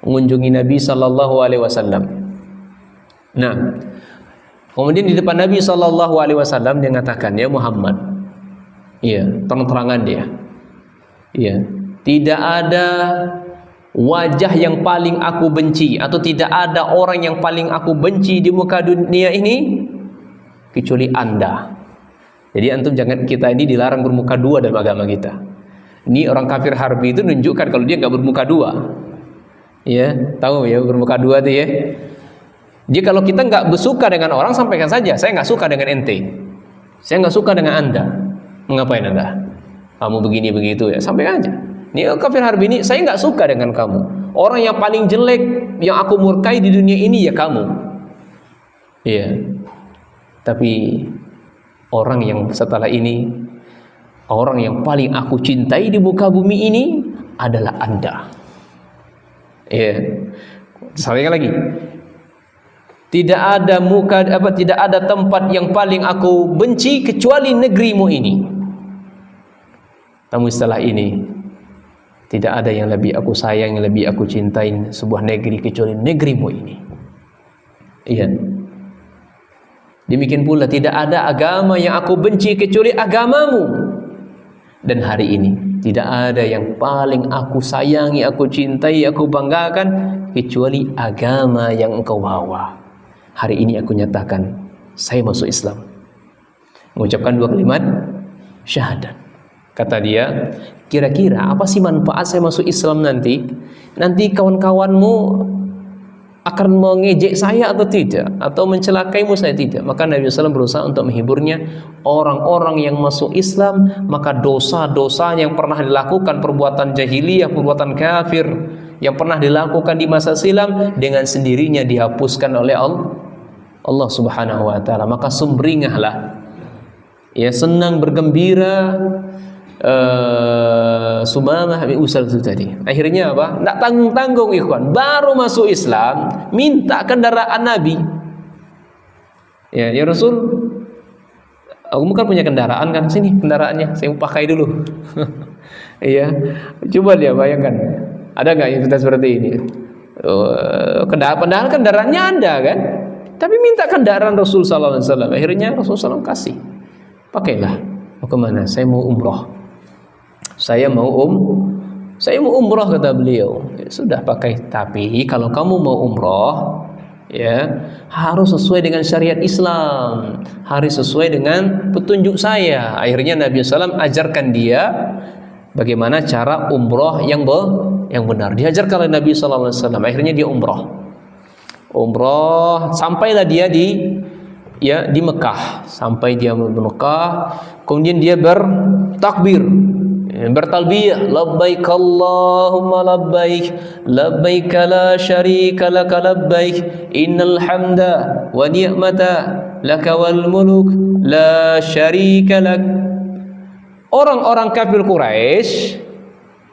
mengunjungi Nabi SAW. Nah, kemudian di depan Nabi SAW dia mengatakan, ya Muhammad, iya, terang-terangan dia, iya, tidak ada wajah yang paling aku benci, atau tidak ada orang yang paling aku benci di muka dunia ini kecuali Anda. Jadi antum jangan, kita ini dilarang bermuka dua dalam agama kita. Ini orang kafir harbi itu menunjukkan kalau dia nggak bermuka dua, ya, tahu ya bermuka dua tuh ya. Jadi kalau kita nggak bersuka dengan orang, sampaikan saja, saya nggak suka dengan ente, saya nggak suka dengan Anda. Mengapain Anda? Kamu begini begitu ya, sampaikan aja. Ini kafir harbi ini, saya nggak suka dengan kamu. Orang yang paling jelek yang aku murkai di dunia ini ya kamu. Iya. Tapi orang yang setelah ini, orang yang paling aku cintai di muka bumi ini adalah Anda. Iya. Sampaikan lagi. Tidak ada tidak ada tempat yang paling aku benci kecuali negerimu ini. Namun setelah ini tidak ada yang lebih aku sayang, yang lebih aku cintai sebuah negeri kecuali negerimu ini. Iya. Demikian pula tidak ada agama yang aku benci kecuali agamamu. Dan hari ini tidak ada yang paling aku sayangi, aku cintai, aku banggakan kecuali agama yang engkau bawa. Hari ini aku nyatakan saya masuk Islam. Mengucapkan 2 kalimat syahadat. Kata dia, kira-kira apa sih manfaat saya masuk Islam nanti? Nanti kawan-kawanmu akan mengejek saya atau tidak? Atau mencelakaimu saya tidak? Maka Nabi SAW berusaha untuk menghiburnya. Orang-orang yang masuk Islam, maka dosa-dosa yang pernah dilakukan, perbuatan jahiliyah, perbuatan kafir yang pernah dilakukan di masa silam, dengan sendirinya dihapuskan oleh Allah Subhanahu wa taala. Maka sumringahlah, ya, senang bergembira, Sumamah bin Usal itu tadi. Akhirnya apa? Tidak tanggung-tanggung ikhwan, baru masuk Islam minta kendaraan Nabi. Ya Rasul, aku kan punya kendaraan kan, sini kendaraannya, saya mau pakai dulu. Iya, coba dia bayangkan, ada nggak yang kita seperti ini? Padahal kendaraannya ada kan? Tapi minta kendaraan Rasul sallallahu alaihi wasallam. Akhirnya Rasul sallallahu kasih. Pakailah. Mau kemana? Saya mau umroh. Saya mau umroh, kata beliau. Ya, sudah pakai. Tapi kalau kamu mau umroh, ya, harus sesuai dengan syariat Islam, harus sesuai dengan petunjuk saya. Akhirnya Nabi SAW ajarkan dia bagaimana cara umroh yang benar. Diajarkan oleh Nabi SAW. Akhirnya dia umroh, sampailah dia di Mekah. Sampai dia di Mekah, kemudian dia bertakbir, bertalbiyah, labbaik Allahumma labbaik, labbaik la syarika lak labbaik, innal hamda wa ni'mata laka wal muluk la syarika lak. Orang-orang kafir Quraisy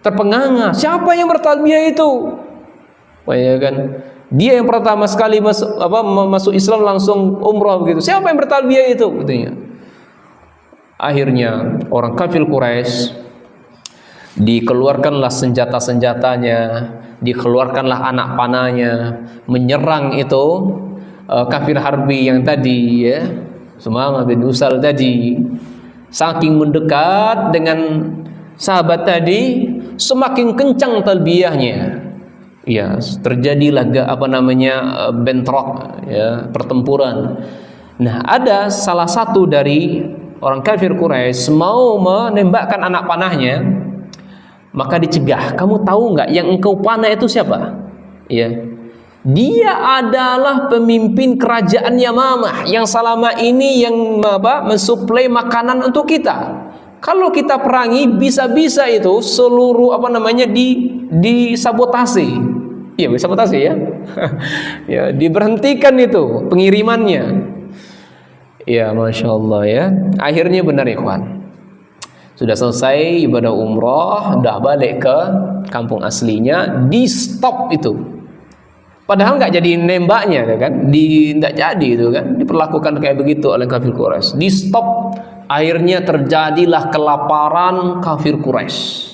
terpenganga, siapa yang bertalbiyah itu? Ya kan? Dia yang pertama sekali masuk Islam langsung umrah begitu. Siapa yang bertalbiyah itu? Katanya. Akhirnya orang kafir Quraisy dikeluarkanlah senjata-senjatanya, dikeluarkanlah anak panahnya, menyerang itu kafir harbi yang tadi, ya, Sumamah bin Usal tadi. Saking mendekat dengan sahabat tadi, semakin kencang talbiyahnya. Ya, terjadilah bentrok, ya, pertempuran. Nah, ada salah satu dari orang kafir Quraisy mau menembakkan anak panahnya, maka dicegah. Kamu tahu nggak yang engkau panah itu siapa? Ya, dia adalah pemimpin kerajaan Yamamah yang selama ini yang mensuplai makanan untuk kita. Kalau kita perangi, bisa-bisa itu seluruh disabotase. Iya, disabotase ya. Ya, diberhentikan itu pengirimannya. Ya, Masya Allah ya. Akhirnya benar ikhwan, sudah selesai ibadah umroh, udah balik ke kampung aslinya, di stop itu. Padahal nggak jadi nembaknya kan, nggak jadi itu kan, diperlakukan kayak begitu oleh kafir Quraisy. Di stop, akhirnya terjadilah kelaparan kafir Quraisy.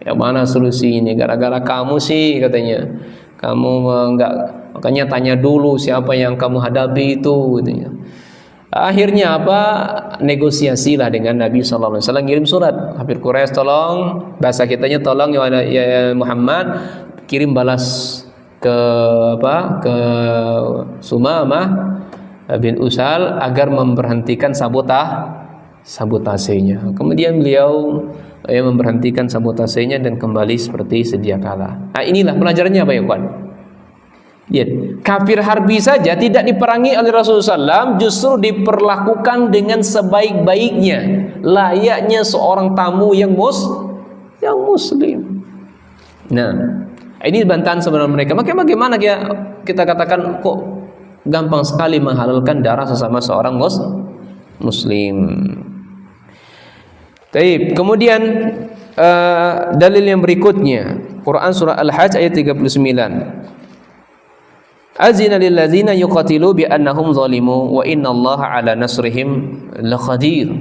Ya, mana solusi ini? Gara-gara kamu sih katanya. Kamu nggak, makanya tanya dulu siapa yang kamu hadapi itu katanya. Akhirnya apa? Negosiasilah dengan Nabi sallallahu alaihi wasallam, kirim surat. Kafir Quraisy, tolong, bahasa kitanya tolong ya Muhammad, kirim balas ke Sumamah bin Usal agar memberhentikan sabotasenya. Kemudian beliau memberhentikan sabotasenya dan kembali seperti sedia kala. Nah, inilah pelajarannya apa ya kawan? Ya, kafir harbi saja tidak diperangi oleh Rasulullah SAW, justru diperlakukan dengan sebaik-baiknya, layaknya seorang tamu yang muslim. Nah, ini bantahan sebenarnya mereka. Maka bagaimana kita katakan kok gampang sekali menghalalkan darah sesama seorang muslim. Baik, kemudian dalil yang berikutnya, Quran surah Al-Hajj ayat 39. Azina lil ladzina yuqatilu bi annahum zalimu wa innallaha ala nasrihim laqadir.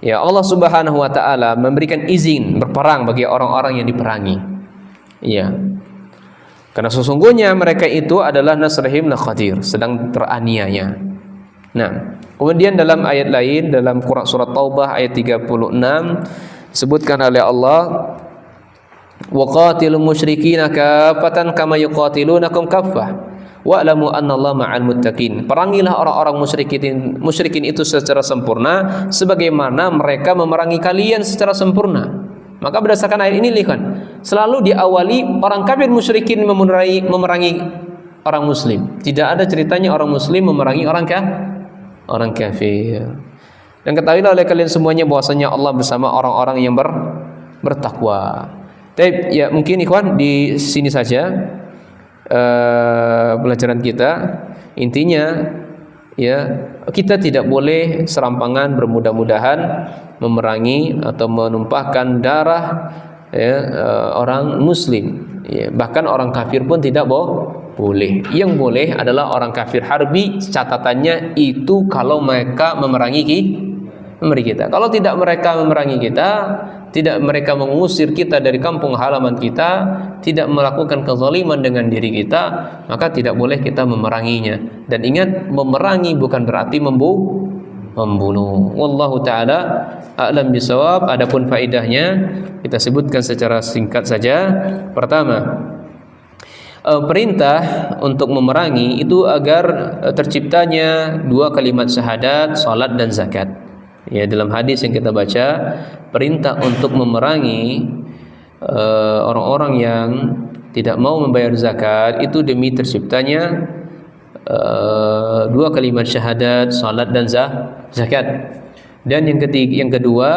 Ya, Allah Subhanahu wa taala memberikan izin berperang bagi orang-orang yang diperangi. Ya. Karena sesungguhnya mereka itu adalah nasrihim laqadir, sedang teraniaya. Nah, kemudian dalam ayat lain dalam Quran surat Taubah ayat 36 disebutkan oleh Allah, wa qatilul musyrikina kaffatan kama yuqatilunakum kaffah wa'lamu annallaha ma'al muttaqin. Perangilah orang-orang musyrikin itu secara sempurna sebagaimana mereka memerangi kalian secara sempurna. Maka berdasarkan ayat ini lihat, selalu diawali orang kafir musyrikin memerangi orang muslim. Tidak ada ceritanya orang muslim memerangi orang kafir. Dan ketahuilah oleh kalian semuanya bahwasanya Allah bersama orang-orang yang bertakwa. Tapi ya mungkin ikhwan di sini saja pelajaran kita. Intinya ya, kita tidak boleh serampangan bermudah-mudahan memerangi atau menumpahkan darah orang muslim. Ya, bahkan orang kafir pun tidak boleh. Yang boleh adalah orang kafir harbi, catatannya itu kalau mereka memerangi kita. Kalau tidak mereka memerangi kita, tidak mereka mengusir kita dari kampung halaman kita, tidak melakukan kezaliman dengan diri kita, maka tidak boleh kita memeranginya. Dan ingat, memerangi bukan berarti membunuh. Wallahu taala a'lam bisawab. Adapun faedahnya kita sebutkan secara singkat saja. Pertama, perintah untuk memerangi itu agar terciptanya dua kalimat syahadat, salat dan zakat. Ya, dalam hadis yang kita baca, perintah untuk memerangi orang-orang yang tidak mau membayar zakat itu demi terciptanya dua kalimat syahadat, salat dan zakat. Dan yang kedua,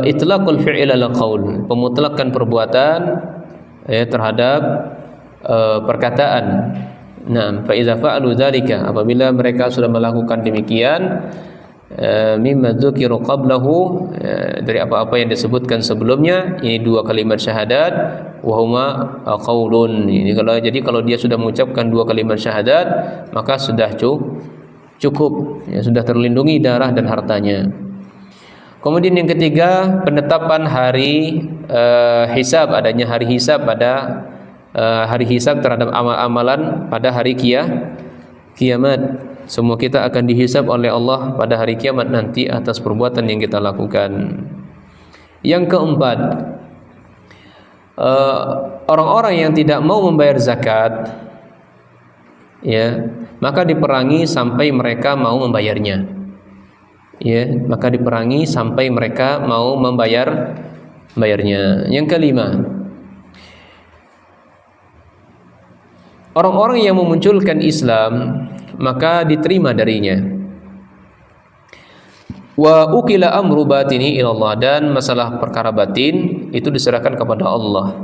itlaqul fi'il ala qaul, pemutlakan perbuatan terhadap perkataan. Nah, fa iza fa'alu dzalika, apabila mereka sudah melakukan demikian, mimma dzukiru qablahu, dari apa-apa yang disebutkan sebelumnya, ini dua kalimat syahadat, wa huma qaulun. Jadi kalau dia sudah mengucapkan dua kalimat syahadat, maka sudah cukup, ya, sudah terlindungi darah dan hartanya. Kemudian yang ketiga, penetapan hari hisab, adanya hari hisab pada hari hisab terhadap amal-amalan pada hari kiamat. Semua kita akan dihisab oleh Allah pada hari kiamat nanti atas perbuatan yang kita lakukan. Yang keempat, orang-orang yang tidak mau membayar zakat, ya, maka diperangi sampai mereka mau membayarnya. ya, maka diperangi sampai mereka mau membayarnya. Yang kelima, orang-orang yang memunculkan Islam maka diterima darinya. Wa ukila amru batini ila Allah, dan masalah perkara batin itu diserahkan kepada Allah.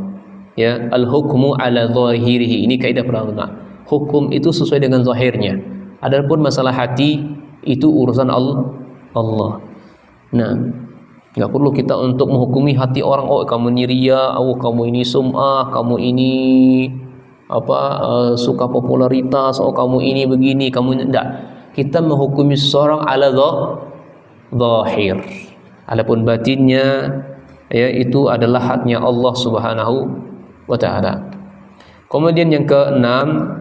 Ya, al hukmu ala zahirihi, ini kaidah para ulama. Hukum itu sesuai dengan zahirnya. Adapun masalah hati itu urusan Allah. Nah, enggak perlu kita untuk menghukumi hati orang. Oh, kamu ini ria, oh kamu ini sum'ah, kamu ini suka popularitas, oh kamu ini begini, kamu enggak. Kita menghukumi seseorang ala zahir. Adapun batinnya, ya, itu adalah haknya Allah Subhanahu wa taala. Kemudian yang keenam,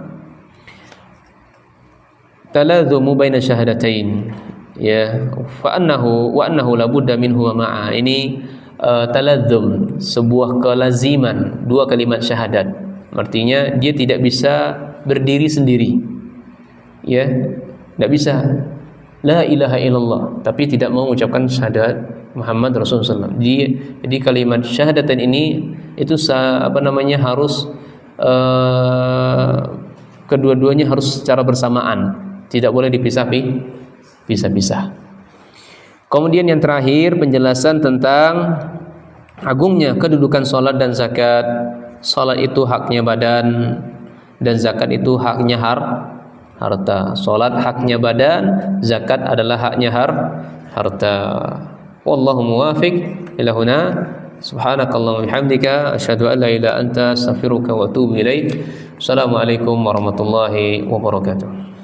taladzumu baina syahadatain, ya, wa annahu la budda minhu wa ma'a. Ini taladzum, sebuah kelaziman dua kalimat syahadat. Artinya dia tidak bisa berdiri sendiri, ya, tidak bisa la ilaha illallah tapi tidak mau mengucapkan syahadat Muhammad Rasulullah SAW. Jadi kalimat syahadatan ini itu harus kedua-duanya harus secara bersamaan, tidak boleh dipisah-pisah. Kemudian yang terakhir, penjelasan tentang agungnya kedudukan salat dan zakat. Salat itu haknya badan dan zakat itu haknya harta. Salat haknya badan, zakat adalah haknya harta. Wallahu muwafiq ila huna. Subhanakallahumma bihamdika asyhadu an la ilaha illa anta astaghfiruka wa atubu ilaik. Assalamualaikum warahmatullahi wabarakatuh.